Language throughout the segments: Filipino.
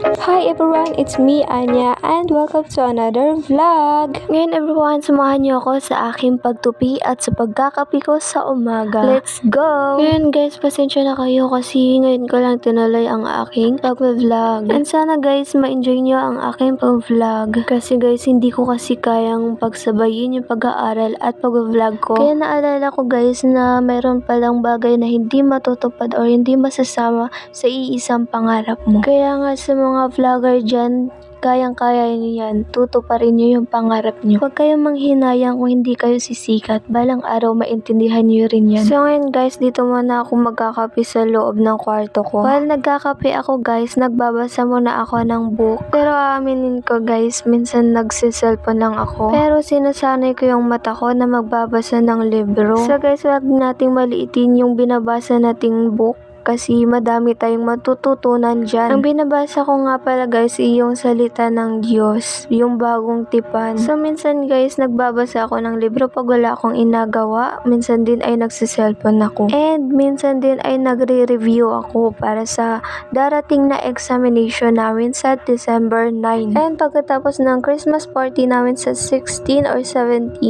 Hi everyone, it's me Anya and welcome to another vlog. Ngayon everyone, samahan niyo ako sa aking pagtupi at sa pagkakapi ko sa umaga. Let's go! Ngayon guys, pasensya na kayo kasi ngayon ko lang tinuloy ang aking pag-vlog. And sana guys, ma-enjoy niyo ang aking pag-vlog. Kasi guys, hindi ko kasi kayang pagsabayin yung pag-aaral at pag-vlog ko. Kaya naalala ko guys na mayroon palang bagay na hindi matutupad or hindi masasama sa iisang pangarap mo. Kaya nga sa mga vlogger dyan, kayang-kaya niyo yan. Tutuparin niyo yung pangarap niyo. Huwag kayong manghinayang kung hindi kayo sisikat. Balang araw maintindihan niyo rin yan. So ngayon guys, dito muna ako magkakape sa loob ng kwarto ko. While nagkakape ako guys, nagbabasa muna ako ng book. Pero aaminin ko guys, minsan nagsiselfon lang ako. Pero sinasanay ko yung mata ko na magbabasa ng libro. So guys, huwag nating maliitin yung binabasa nating book. Kasi madami tayong matututunan dyan. Ang binabasa ko nga pala guys ay yung salita ng Diyos, yung bagong tipan. So minsan guys, nagbabasa ako ng libro pag wala akong inagawa. Minsan din ay nagsiselfon ako. And minsan din ay nagre-review ako para sa darating na examination namin sa December 9. And pagkatapos ng Christmas party namin sa 16 or 17,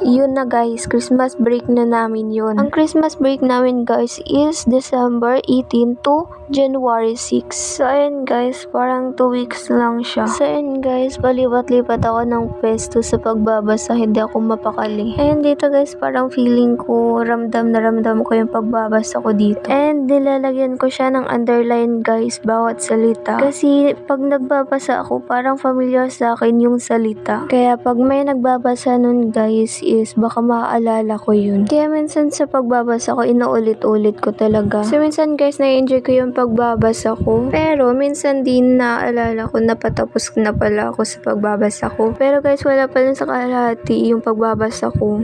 yun na guys, Christmas break na namin yun. Ang Christmas break namin guys is December 18 to January 6. So ayun guys, parang 2 weeks lang siya. So ayun guys, palipat-lipat ako ng pwesto sa pagbabasa, hindi ako mapakali. Ayun dito guys, parang feeling ko, ramdam na ramdam ko yung pagbabasa ko dito. And nilalagyan ko siya ng underline guys, bawat salita. Kasi pag nagbabasa ako, parang familiar sa akin yung salita. Kaya pag may nagbabasa nun guys, is baka maaalala ko yun. Kaya minsan sa pagbabasa ko, inuulit-ulit ko talaga. So minsan guys, na-enjoy ko yung pagbabasa ko. Pero minsan din naalala ko na patapos na pala ako sa pagbabasa ko. Pero guys, wala pa rin sa kalahati yung pagbabasa ko.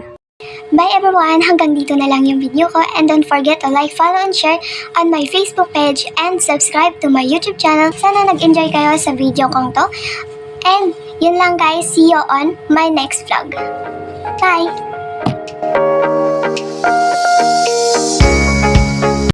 Bye everyone! Hanggang dito na lang yung video ko, and don't forget to like, follow, and share on my Facebook page and subscribe to my YouTube channel. Sana nag-enjoy kayo sa video kong to. And yun lang guys, see you on my next vlog. Bye!